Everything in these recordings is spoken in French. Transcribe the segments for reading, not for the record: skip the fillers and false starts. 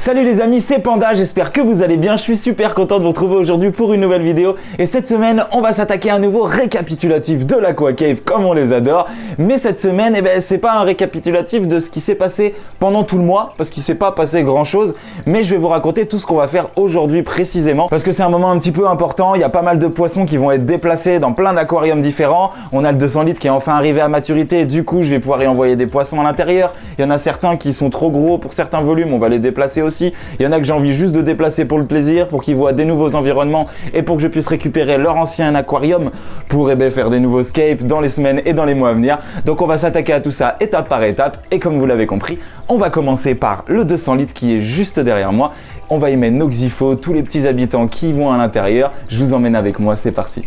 Salut les amis, c'est Panda, j'espère que vous allez bien, je suis super content de vous retrouver aujourd'hui pour une nouvelle vidéo et cette semaine on va s'attaquer à un nouveau récapitulatif de l'Aqua Cave comme on les adore, mais cette semaine c'est pas un récapitulatif de ce qui s'est passé pendant tout le mois parce qu'il s'est pas passé grand chose, mais je vais vous raconter tout ce qu'on va faire aujourd'hui précisément parce que c'est un moment un petit peu important, il y a pas mal de poissons qui vont être déplacés dans plein d'aquariums différents, on a le 200 litres qui est enfin arrivé à maturité, du coup je vais pouvoir y envoyer des poissons à l'intérieur, il y en a certains qui sont trop gros pour certains volumes, on va les déplacer aussi. Il y en a que j'ai envie juste de déplacer pour le plaisir, pour qu'ils voient des nouveaux environnements et pour que je puisse récupérer leur ancien aquarium pour faire des nouveaux scapes dans les semaines et dans les mois à venir. Donc on va s'attaquer à tout ça étape par étape et comme vous l'avez compris, on va commencer par le 200 litres qui est juste derrière moi. On va y mettre nos xyphos, tous les petits habitants qui vont à l'intérieur. Je vous emmène avec moi, c'est parti.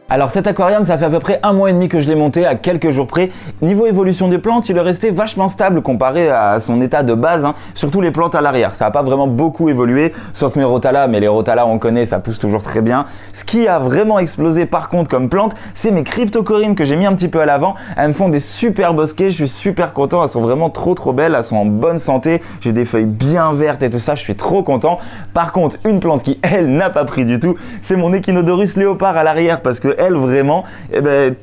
Alors cet aquarium, ça fait à peu près 1 mois et demi que je l'ai monté à quelques jours près. Niveau évolution des plantes, il est resté vachement stable comparé à son état de base, surtout les plantes à l'arrière. Ça n'a pas vraiment beaucoup évolué, sauf mes Rotala, mais les Rotala on connaît, ça pousse toujours très bien. Ce qui a vraiment explosé par contre comme plante, c'est mes cryptocorynes que j'ai mis un petit peu à l'avant. Elles me font des super bosquets, je suis super content, elles sont vraiment trop belles, elles sont en bonne santé, j'ai des feuilles bien vertes et tout ça, je suis trop content. Par contre, une plante qui elle n'a pas pris du tout, c'est mon Echinodorus léopard à l'arrière parce que elle vraiment,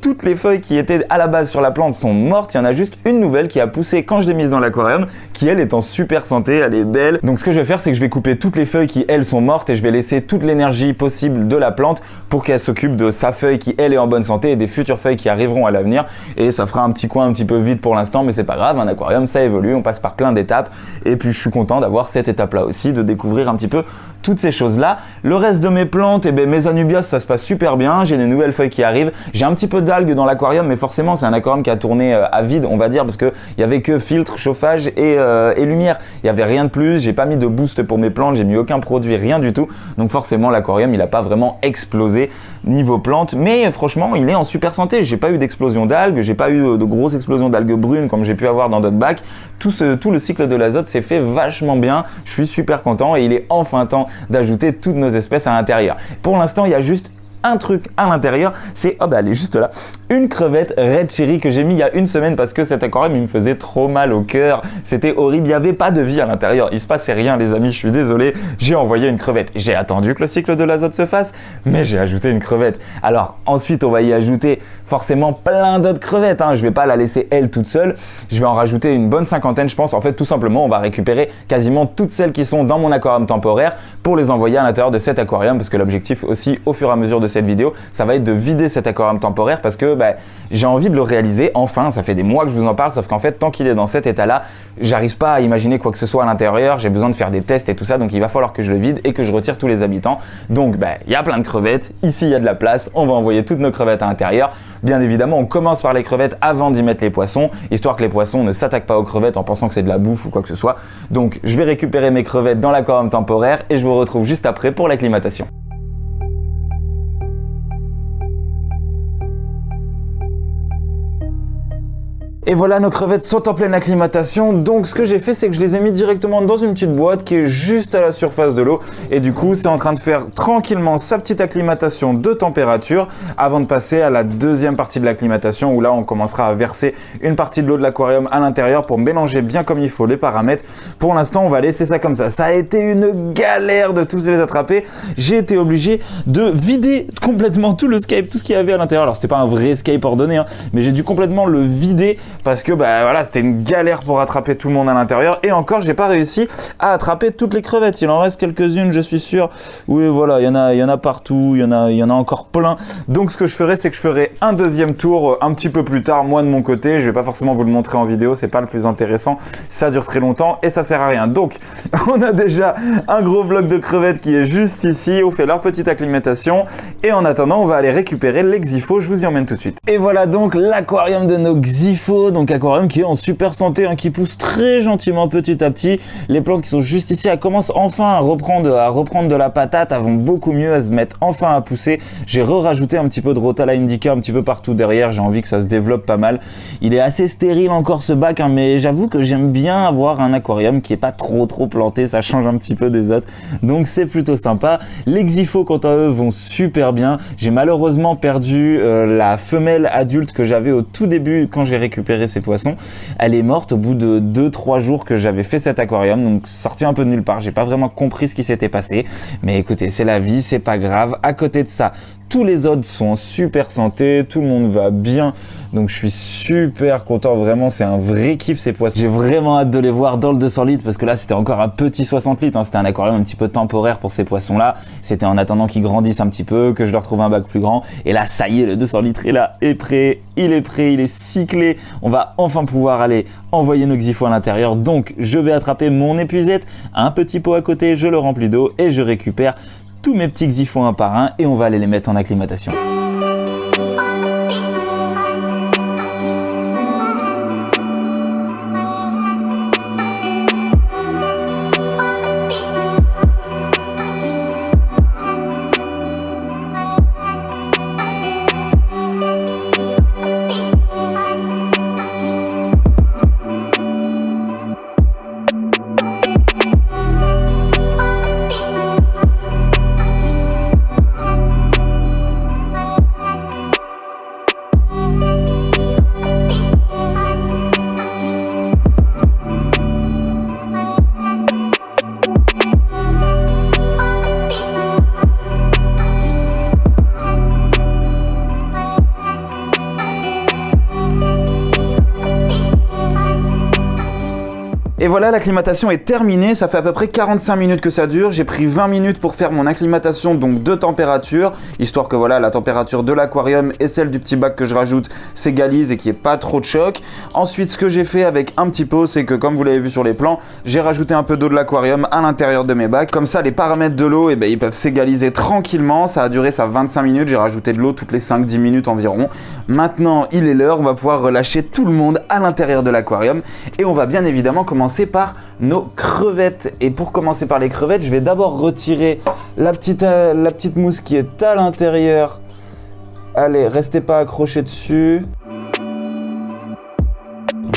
toutes les feuilles qui étaient à la base sur la plante sont mortes. Il y en a juste une nouvelle qui a poussé quand je l'ai mise dans l'aquarium, qui elle est en super santé, elle est belle. Donc ce que je vais faire, c'est que je vais couper toutes les feuilles qui elles sont mortes et je vais laisser toute l'énergie possible de la plante pour qu'elle s'occupe de sa feuille qui elle est en bonne santé et des futures feuilles qui arriveront à l'avenir. Et ça fera un petit coin un petit peu vide pour l'instant, mais c'est pas grave, un aquarium ça évolue, on passe par plein d'étapes et puis je suis content d'avoir cette étape là aussi, de découvrir un petit peu toutes ces choses là. Le reste de mes plantes, mes Anubias, ça se passe super bien, j'ai des nouvelles feuilles qui arrivent, j'ai un petit peu d'algues dans l'aquarium, mais forcément c'est un aquarium qui a tourné à vide on va dire, parce que il y avait que filtre, chauffage et lumière, il y avait rien de plus, j'ai pas mis de boost pour mes plantes, j'ai mis aucun produit, rien du tout, donc forcément l'aquarium il a pas vraiment explosé niveau plantes, mais franchement il est en super santé, j'ai pas eu d'explosion d'algues, j'ai pas eu de grosses explosions d'algues brunes comme j'ai pu avoir dans d'autres bacs, tout le cycle de l'azote s'est fait vachement bien, je suis super content et il est enfin temps d'ajouter toutes nos espèces à l'intérieur. Pour l'instant il y a juste un truc à l'intérieur, c'est, elle est juste là, une crevette Red Cherry que j'ai mis il y a une semaine parce que cet aquarium il me faisait trop mal au cœur, c'était horrible, il n'y avait pas de vie à l'intérieur, il se passait rien les amis, je suis désolé, j'ai envoyé une crevette, j'ai attendu que le cycle de l'azote se fasse, mais j'ai ajouté une crevette. Alors ensuite on va y ajouter forcément plein d'autres crevettes, je vais pas la laisser elle toute seule, je vais en rajouter une bonne cinquantaine je pense, en fait tout simplement on va récupérer quasiment toutes celles qui sont dans mon aquarium temporaire pour les envoyer à l'intérieur de cet aquarium parce que l'objectif aussi au fur et à mesure de cette vidéo, ça va être de vider cet aquarium temporaire parce que j'ai envie de le réaliser enfin, ça fait des mois que je vous en parle, sauf qu'en fait tant qu'il est dans cet état là, j'arrive pas à imaginer quoi que ce soit à l'intérieur, j'ai besoin de faire des tests et tout ça, donc il va falloir que je le vide et que je retire tous les habitants. Donc il y a plein de crevettes, ici il y a de la place, on va envoyer toutes nos crevettes à l'intérieur. Bien évidemment on commence par les crevettes avant d'y mettre les poissons, histoire que les poissons ne s'attaquent pas aux crevettes en pensant que c'est de la bouffe ou quoi que ce soit. Donc je vais récupérer mes crevettes dans l'aquarium temporaire et je vous retrouve juste après pour l'acclimatation. Et voilà, nos crevettes sont en pleine acclimatation, donc ce que j'ai fait c'est que je les ai mis directement dans une petite boîte qui est juste à la surface de l'eau et du coup c'est en train de faire tranquillement sa petite acclimatation de température avant de passer à la deuxième partie de l'acclimatation où là on commencera à verser une partie de l'eau de l'aquarium à l'intérieur pour mélanger bien comme il faut les paramètres. Pour l'instant on va laisser ça comme ça, ça a été une galère de tous les attraper, j'ai été obligé de vider complètement tout le scape, tout ce qu'il y avait à l'intérieur. Alors c'était pas un vrai scape ordonné, mais j'ai dû complètement le vider parce que voilà, c'était une galère pour attraper tout le monde à l'intérieur et encore j'ai pas réussi à attraper toutes les crevettes, il en reste quelques-unes je suis sûr, oui voilà, il y en a partout, il y en a encore plein, donc ce que je ferai c'est que je ferai un deuxième tour un petit peu plus tard moi de mon côté, je vais pas forcément vous le montrer en vidéo, c'est pas le plus intéressant, ça dure très longtemps et ça sert à rien. Donc on a déjà un gros bloc de crevettes qui est juste ici, on fait leur petite acclimatation et en attendant on va aller récupérer les xyphos, je vous y emmène tout de suite. Et voilà donc l'aquarium de nos xyphos nouveau donc aquarium qui est en super santé, hein, qui pousse très gentiment petit à petit. Les plantes qui sont juste ici, elles commencent enfin à reprendre de la patate, elles vont beaucoup mieux, elles se mettent enfin à pousser. J'ai rajouté un petit peu de Rotala indica un petit peu partout derrière, j'ai envie que ça se développe pas mal. Il est assez stérile encore ce bac, hein, mais j'avoue que j'aime bien avoir un aquarium qui est pas trop planté, ça change un petit peu des autres, donc c'est plutôt sympa. Les Xipho quant à eux vont super bien. J'ai malheureusement perdu la femelle adulte que j'avais au tout début quand j'ai récupéré ces poissons. Elle est morte au bout de 2-3 jours que j'avais fait cet aquarium, donc sorti un peu de nulle part, j'ai pas vraiment compris ce qui s'était passé, mais écoutez, c'est la vie, c'est pas grave. À côté de ça, tous les autres sont en super santé, tout le monde va bien, donc je suis super content, vraiment c'est un vrai kiff ces poissons. J'ai vraiment hâte de les voir dans le 200 litres parce que là c'était encore un petit 60 litres, hein. C'était un aquarium un petit peu temporaire pour ces poissons là, c'était en attendant qu'ils grandissent un petit peu, que je leur trouve un bac plus grand, et là ça y est, le 200 litres est là, est prêt, il est cyclé, on va enfin pouvoir aller envoyer nos Xipho à l'intérieur, donc je vais attraper mon épuisette, un petit pot à côté, je le remplis d'eau et je récupère tous mes petits Xipho un par un et on va aller les mettre en acclimatation. Et voilà, l'acclimatation est terminée, ça fait à peu près 45 minutes que ça dure. J'ai pris 20 minutes pour faire mon acclimatation donc de température, histoire que voilà, la température de l'aquarium et celle du petit bac que je rajoute s'égalisent et qu'il n'y ait pas trop de choc. Ensuite, ce que j'ai fait avec un petit pot, c'est que comme vous l'avez vu sur les plans, j'ai rajouté un peu d'eau de l'aquarium à l'intérieur de mes bacs. Comme ça, les paramètres de l'eau, ils peuvent s'égaliser tranquillement. Ça a duré 25 minutes, j'ai rajouté de l'eau toutes les 5-10 minutes environ. Maintenant, il est l'heure, on va pouvoir relâcher tout le monde à l'intérieur de l'aquarium et on va bien évidemment commencer par nos crevettes. Et pour commencer par les crevettes, je vais d'abord retirer la petite mousse qui est à l'intérieur. Allez, restez pas accrochés dessus.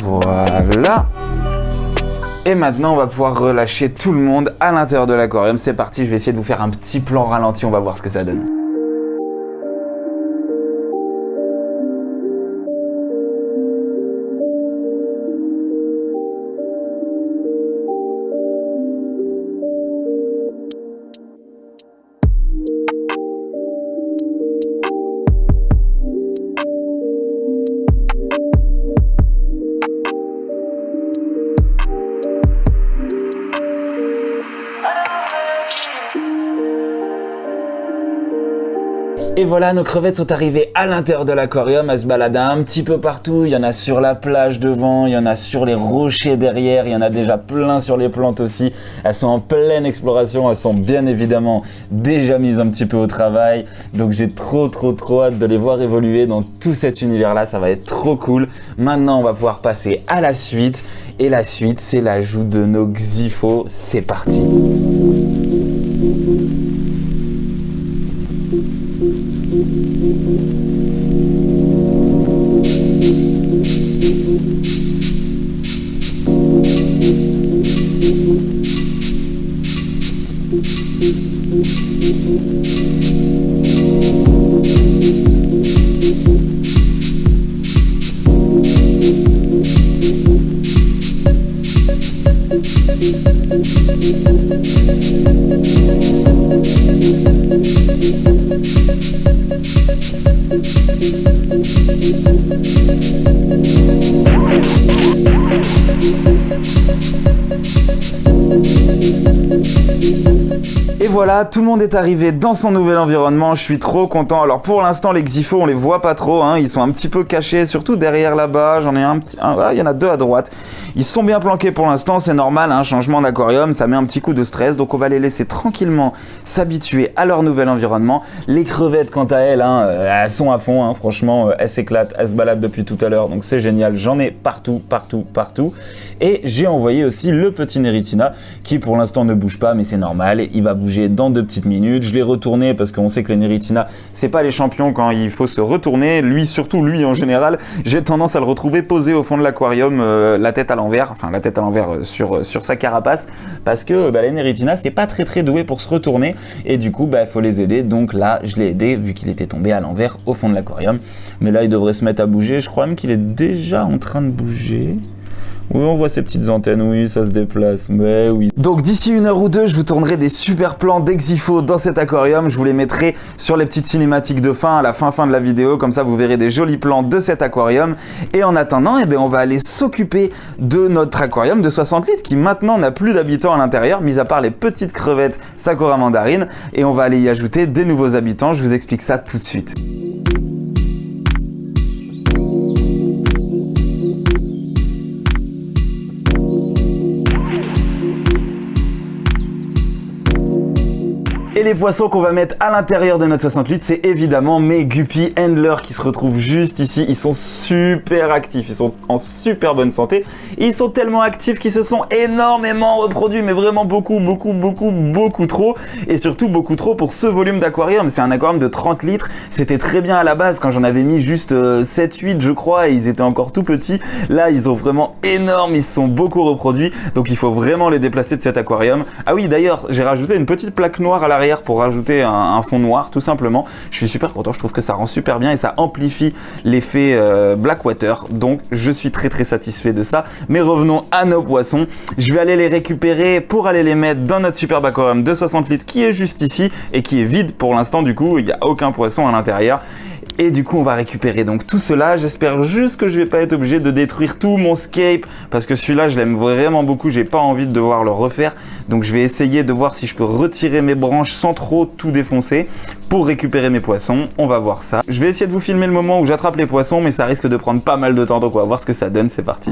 Voilà. Et maintenant, on va pouvoir relâcher tout le monde à l'intérieur de l'aquarium. C'est parti, je vais essayer de vous faire un petit plan ralenti, on va voir ce que ça donne. Et voilà, nos crevettes sont arrivées à l'intérieur de l'aquarium, elles se baladent un petit peu partout, il y en a sur la plage devant, il y en a sur les rochers derrière, il y en a déjà plein sur les plantes aussi. Elles sont en pleine exploration, elles sont bien évidemment déjà mises un petit peu au travail, donc j'ai trop hâte de les voir évoluer dans tout cet univers-là, ça va être trop cool. Maintenant, on va pouvoir passer à la suite, et la suite, c'est l'ajout de nos Xipho. C'est parti. Et voilà, voilà, tout le monde est arrivé dans son nouvel environnement, je suis trop content. Alors pour l'instant, les xyphos, on les voit pas trop, hein, ils sont un petit peu cachés, surtout derrière là-bas, j'en ai il y en a 2 à droite. Ils sont bien planqués pour l'instant, c'est normal, hein, changement d'aquarium, ça met un petit coup de stress, donc on va les laisser tranquillement s'habituer à leur nouvel environnement. Les crevettes, quant à elles, hein, elles sont à fond, hein, franchement, elles s'éclatent, elles se baladent depuis tout à l'heure, donc c'est génial, j'en ai partout. Et j'ai envoyé aussi le petit Neritina qui pour l'instant ne bouge pas, mais c'est normal, il va bouger dans 2 petites minutes. Je l'ai retourné parce qu'on sait que les Neritina, c'est pas les champions quand il faut se retourner. Surtout lui en général, j'ai tendance à le retrouver posé au fond de l'aquarium, la tête à l'envers sur sa carapace, parce que les Neritina, c'est pas très doué pour se retourner, et du coup, faut les aider. Donc là, je l'ai aidé vu qu'il était tombé à l'envers au fond de l'aquarium. Mais là, il devrait se mettre à bouger. Je crois même qu'il est déjà en train de bouger. Oui, on voit ces petites antennes, oui, ça se déplace, mais oui. Donc d'ici 1 heure ou 2, je vous tournerai des super plans d'exyphos dans cet aquarium. Je vous les mettrai sur les petites cinématiques de fin, à la fin de la vidéo. Comme ça, vous verrez des jolis plans de cet aquarium. Et en attendant, on va aller s'occuper de notre aquarium de 60 litres qui maintenant n'a plus d'habitants à l'intérieur, mis à part les petites crevettes Sakura mandarine. Et on va aller y ajouter des nouveaux habitants. Je vous explique ça tout de suite. Et les poissons qu'on va mettre à l'intérieur de notre 60 litres, c'est évidemment mes Guppy Handler qui se retrouvent juste ici. Ils sont super actifs, ils sont en super bonne santé. Et ils sont tellement actifs qu'ils se sont énormément reproduits, mais vraiment beaucoup trop. Et surtout beaucoup trop pour ce volume d'aquarium. C'est un aquarium de 30 litres. C'était très bien à la base quand j'en avais mis juste 7-8 je crois, et ils étaient encore tout petits. Là, ils sont vraiment énormes, ils se sont beaucoup reproduits. Donc il faut vraiment les déplacer de cet aquarium. Ah oui, d'ailleurs, j'ai rajouté une petite plaque noire à l'arrière pour rajouter un fond noir tout simplement. Je suis super content, je trouve que ça rend super bien et ça amplifie l'effet Blackwater, donc je suis très satisfait de ça. Mais revenons à nos poissons, je vais aller les récupérer pour aller les mettre dans notre superbe aquarium de 60 litres qui est juste ici et qui est vide pour l'instant. Du coup il n'y a aucun poisson à l'intérieur. Et du coup on va récupérer donc tout cela. J'espère juste que je vais pas être obligé de détruire tout mon scape, parce que celui-là je l'aime vraiment beaucoup, j'ai pas envie de devoir le refaire. Donc je vais essayer de voir si je peux retirer mes branches sans trop tout défoncer pour récupérer mes poissons. On va voir ça. Je vais essayer de vous filmer le moment où j'attrape les poissons, mais ça risque de prendre pas mal de temps, donc on va voir ce que ça donne. C'est parti.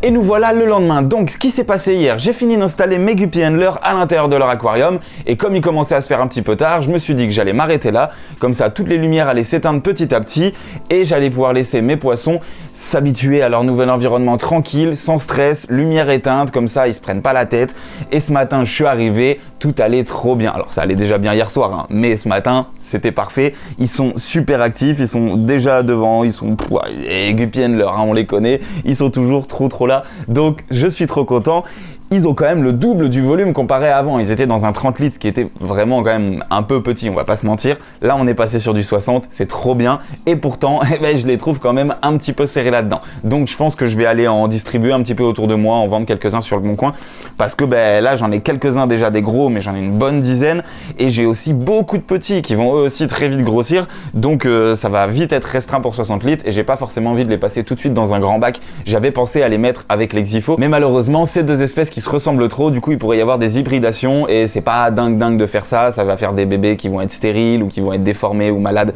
Et nous voilà le lendemain. Donc ce qui s'est passé hier, j'ai fini d'installer mes Guppy Handler à l'intérieur de leur aquarium, et comme il commençait à se faire un petit peu tard, je me suis dit que j'allais m'arrêter là, comme ça toutes les lumières allaient s'éteindre petit à petit et j'allais pouvoir laisser mes poissons s'habituer à leur nouvel environnement tranquille, sans stress, lumière éteinte, comme ça ils se prennent pas la tête. Et ce matin je suis arrivé, tout allait trop bien. Alors ça allait déjà bien hier soir, hein, mais ce matin c'était parfait. Ils sont super actifs, ils sont déjà devant, ils sont et Guppy Handler, hein, on les connaît, ils sont toujours trop là. Donc je suis trop content. ils ont quand même le double du volume comparé à avant. Ils étaient dans un 30 litres qui était vraiment quand même un peu petit, on va pas se mentir. Là, on est passé sur du 60, c'est trop bien. Et pourtant, je les trouve quand même un petit peu serrés là-dedans. Donc, je pense que je vais aller en distribuer un petit peu autour de moi, en vendre quelques-uns sur le bon coin. Parce que là, j'en ai quelques-uns déjà des gros, mais j'en ai une bonne dizaine. Et j'ai aussi beaucoup de petits qui vont eux aussi très vite grossir. Donc, ça va vite être restreint pour 60 litres. Et j'ai pas forcément envie de les passer tout de suite dans un grand bac. J'avais pensé à les mettre avec l'Exifo. Mais malheureusement, c'est deux espèces qui se ressemblent trop. Du coup, il pourrait y avoir des hybridations. Et c'est pas dingue de faire ça. Ça va faire des bébés qui vont être stériles ou qui vont être déformés ou malades.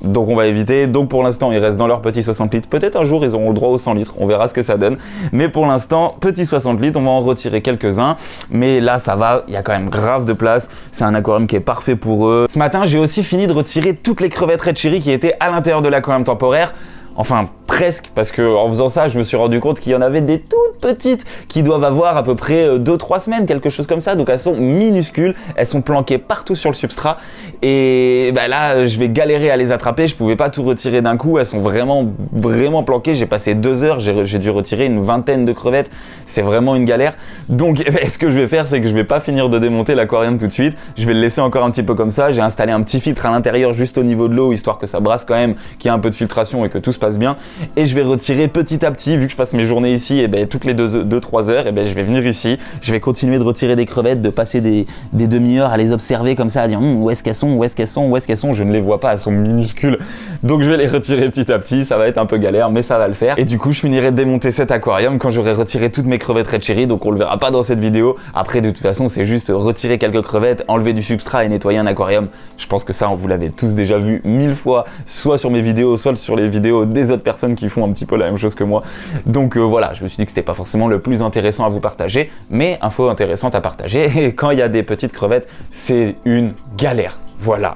Donc on va éviter. Donc pour l'instant, ils restent dans leur petit 60 litres. Peut-être un jour, ils auront le droit aux 100 litres. On verra ce que ça donne. Mais pour l'instant, petit 60 litres, on va en retirer quelques-uns. Mais là, ça va. Il y a quand même grave de place. C'est un aquarium qui est parfait pour eux. Ce matin, j'ai aussi fini de retirer toutes les crevettes Red Cherry qui étaient à l'intérieur de l'aquarium temporaire. Enfin, presque, parce que en faisant ça, je me suis rendu compte qu'il y en avait des toutes petites qui doivent avoir à peu près 2-3 semaines, quelque chose comme ça. Donc elles sont minuscules, elles sont planquées partout sur le substrat. Et là, je vais galérer à les attraper. Je pouvais pas tout retirer d'un coup. Elles sont vraiment planquées. J'ai passé 2 heures, j'ai dû retirer une vingtaine de crevettes. C'est vraiment une galère. Donc, ce que je vais faire, c'est que je vais pas finir de démonter l'aquarium tout de suite. Je vais le laisser encore un petit peu comme ça. J'ai installé un petit filtre à l'intérieur, juste au niveau de l'eau, histoire que ça brasse quand même, qu'il y ait un peu de filtration et que tout se passe bien. Et je vais retirer petit à petit, vu que je passe mes journées ici, et toutes les 2-3 heures, je vais venir ici. Je vais continuer de retirer des crevettes, de passer des demi-heures à les observer comme ça, à dire où est-ce qu'elles sont, où est-ce qu'elles sont, où est-ce qu'elles sont. Je ne les vois pas, elles sont minuscules. Donc je vais les retirer petit à petit. Ça va être un peu galère, mais ça va le faire. Et du coup, je finirai de démonter cet aquarium quand j'aurai retiré toutes mes crevettes Red Cherry. Donc on le verra pas dans cette vidéo. Après, de toute façon, c'est juste retirer quelques crevettes, enlever du substrat et nettoyer un aquarium. Je pense que ça, vous l'avez tous déjà vu 1000 fois, soit sur mes vidéos, soit sur les vidéos des autres personnes qui font un petit peu la même chose que moi. Donc voilà, je me suis dit que c'était pas forcément le plus intéressant à vous partager, mais info intéressante à partager. Et quand il y a des petites crevettes, c'est une galère. Voilà.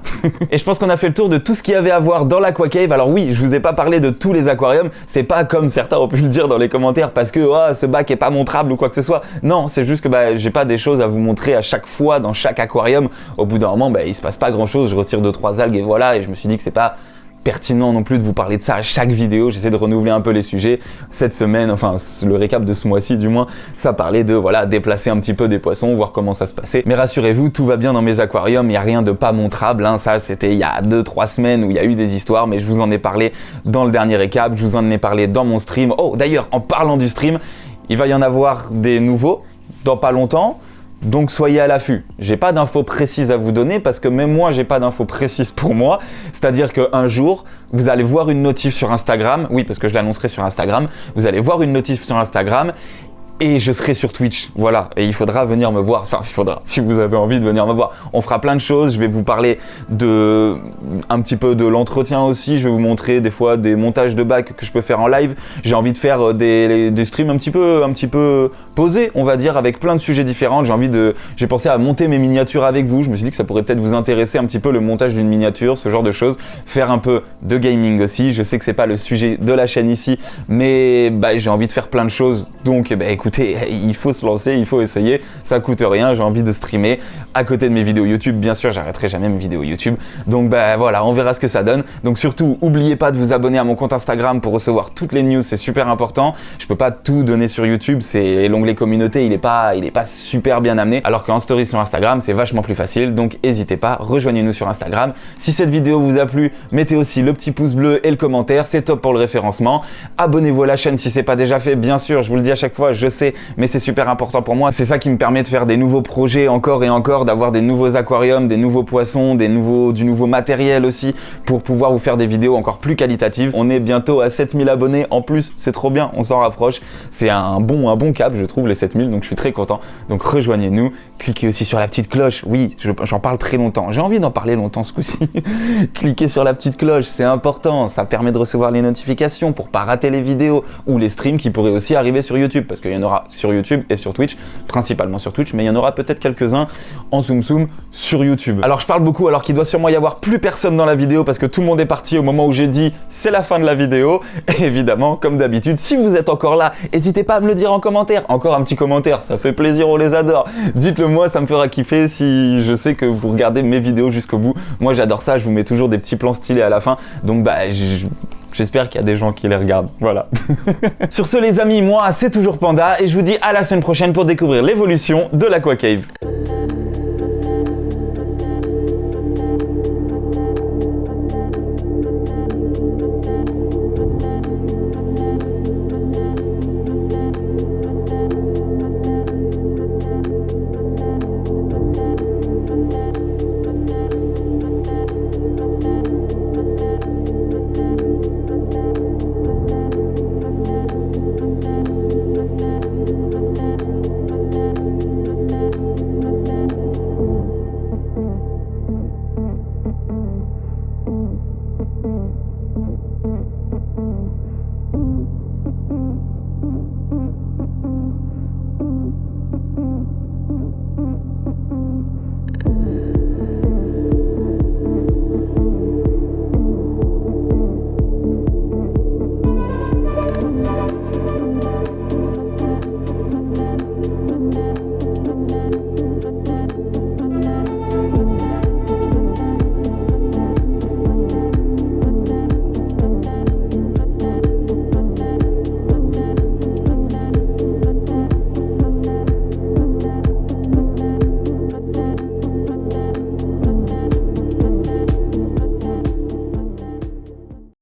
Et je pense qu'on a fait le tour de tout ce qu'il y avait à voir dans l'Aquacave. Alors oui, je vous ai pas parlé de tous les aquariums. C'est pas comme certains ont pu le dire dans les commentaires parce que ce bac est pas montrable ou quoi que ce soit. Non, c'est juste que j'ai pas des choses à vous montrer à chaque fois dans chaque aquarium. Au bout d'un moment, il se passe pas grand chose. Je retire 2-3 algues et voilà. Et je me suis dit que c'est pas pertinent non plus de vous parler de ça à chaque vidéo. J'essaie de renouveler un peu les sujets. Cette semaine, enfin le récap de ce mois-ci du moins, ça parlait de déplacer un petit peu des poissons, voir comment ça se passait. Mais rassurez-vous, tout va bien dans mes aquariums, il n'y a rien de pas montrable, hein. Ça c'était il y a 2-3 semaines où il y a eu des histoires, mais je vous en ai parlé dans le dernier récap, je vous en ai parlé dans mon stream. Oh d'ailleurs, en parlant du stream, il va y en avoir des nouveaux dans pas longtemps. Donc soyez à l'affût. J'ai pas d'infos précises à vous donner parce que même moi j'ai pas d'infos précises pour moi. C'est-à-dire qu'un jour, vous allez voir une notif sur Instagram. Oui, parce que je l'annoncerai sur Instagram. Vous allez voir une notif sur Instagram et je serai sur Twitch, voilà, et il faudra venir me voir, enfin il faudra, si vous avez envie de venir me voir. On fera plein de choses, je vais vous parler un petit peu de l'entretien aussi, je vais vous montrer des fois des montages de bacs que je peux faire en live. J'ai envie de faire des streams un petit peu posés, on va dire, avec plein de sujets différents. J'ai pensé à monter mes miniatures avec vous, je me suis dit que ça pourrait peut-être vous intéresser un petit peu le montage d'une miniature, ce genre de choses. Faire un peu de gaming aussi, je sais que c'est pas le sujet de la chaîne ici, mais j'ai envie de faire plein de choses, donc écoutez, il faut se lancer, il faut essayer, ça coûte rien, j'ai envie de streamer à côté de mes vidéos YouTube, bien sûr j'arrêterai jamais mes vidéos YouTube, donc voilà, on verra ce que ça donne. Donc surtout, n'oubliez pas de vous abonner à mon compte Instagram pour recevoir toutes les news, c'est super important. Je peux pas tout donner sur YouTube, c'est l'onglet communauté, il est pas super bien amené, alors qu'en story sur Instagram, c'est vachement plus facile, donc n'hésitez pas, rejoignez-nous sur Instagram. Si cette vidéo vous a plu, mettez aussi le petit pouce bleu et le commentaire, c'est top pour le référencement. Abonnez-vous à la chaîne si c'est pas déjà fait, bien sûr, je vous le dis à chaque fois, je sais, mais c'est super important pour moi. C'est ça qui me permet de faire des nouveaux projets encore et encore, d'avoir des nouveaux aquariums, des nouveaux poissons, du nouveau matériel aussi, pour pouvoir vous faire des vidéos encore plus qualitatives. On est bientôt à 7000 abonnés en plus, c'est trop bien, on s'en rapproche. C'est un bon cap, je trouve, les 7000, donc je suis très content. Donc rejoignez-nous, cliquez aussi sur la petite cloche. Oui, j'en parle très longtemps, j'ai envie d'en parler longtemps ce coup-ci. Cliquez sur la petite cloche, c'est important, ça permet de recevoir les notifications pour pas rater les vidéos ou les streams qui pourraient aussi arriver sur YouTube, parce qu'il y en aura sur YouTube et sur Twitch, principalement sur Twitch, mais il y en aura peut-être quelques-uns en zoom sur YouTube. Alors je parle beaucoup alors qu'il doit sûrement y avoir plus personne dans la vidéo parce que tout le monde est parti au moment où j'ai dit c'est la fin de la vidéo. Et évidemment, comme d'habitude, si vous êtes encore là, n'hésitez pas à me le dire en commentaire. Encore un petit commentaire, ça fait plaisir, on les adore. Dites-le moi, ça me fera kiffer si je sais que vous regardez mes vidéos jusqu'au bout. Moi j'adore ça, je vous mets toujours des petits plans stylés à la fin. Donc J'espère qu'il y a des gens qui les regardent. Voilà. Sur ce les amis, moi c'est toujours Panda et je vous dis à la semaine prochaine pour découvrir l'évolution de l'Aqua Cave.